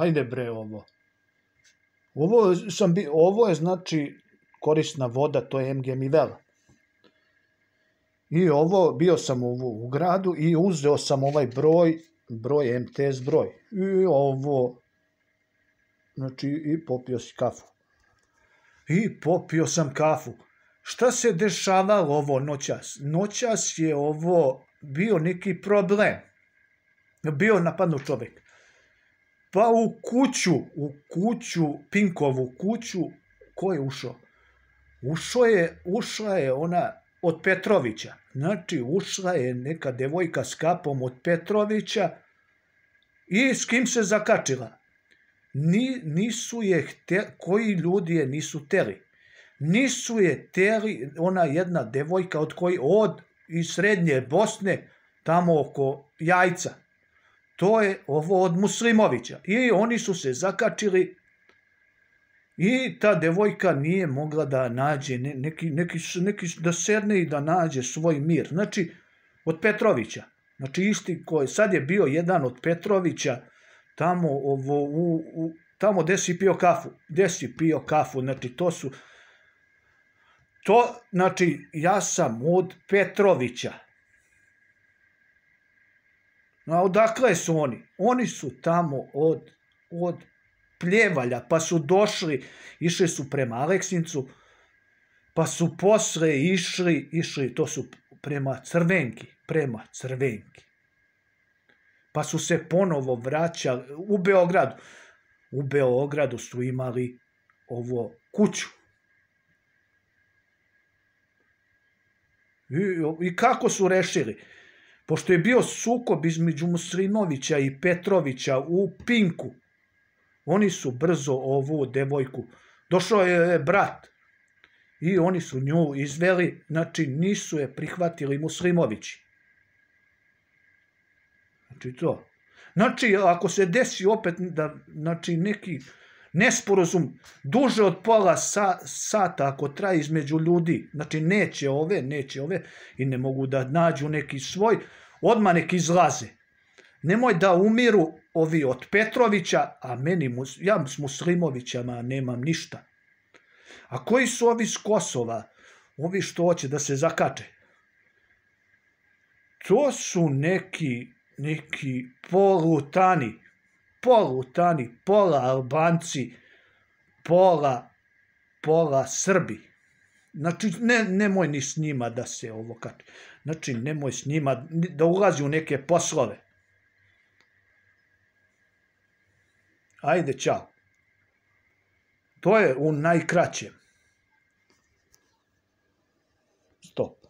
Ajde bre ovo. Ovo je znači korisna voda, to je MG Mivela. I ovo, bio sam u gradu i uzeo sam ovaj broj MTS broj. I ovo, znači i popio si kafu. I popio sam kafu. Šta se dešavalo ovo noćas? Noćas je ovo bio neki problem. Bio napadnut čovjek. Pa u kuću, Pinkovu kuću, ko je ušao? Ušla je ona od Petrovića. Znači, ušla je neka devojka s kapom od Petrovića i s kim se zakačila. Nisu je koji ljudi je nisu teli. Nisu je teli ona jedna devojka iz srednje Bosne, tamo oko Jajca. To je ovo od Muslimovića. I oni su se zakačili i ta devojka nije mogla da nađe da sedne i da nađe svoj mir. Znači, od Petrovića. Znači, isti koji sad je bio jedan od Petrovića tamo gde si pio kafu. Gde si pio kafu, znači znači, ja sam od Petrovića. A odakle su oni? Oni su tamo od Pljevalja, pa su išli su prema Aleksincu, pa su posle išli, to su prema Crvenki. Pa su se ponovo vraćali u Beogradu. U Beogradu su imali ovo kuću. I kako su rešili? Pošto je bio sukob između Muslimovića i Petrovića u Pinku, oni su brzo ovu devojku, došao je brat i oni su nju izveli, znači nisu je prihvatili Muslimovići. Znači to. Znači, ako se desi opet znači neki nesporazum duže od pola sata ako traje između ljudi, znači neće ove i ne mogu da nađu neki svoj, odmah neki izlaze. Nemoj da umiru ovi od Petrovića, a ja s Muslimovićama nemam ništa. A koji su ovi s Kosova? Ovi što hoće da se zakače? To su neki polutani, pola Albanci, pola Srbi. Znači, nemoj ni s njima da se ovo kače. Znači, nemoj s njima da ulazi u neke poslove. Ajde, čao. To je u najkraćem. Stop.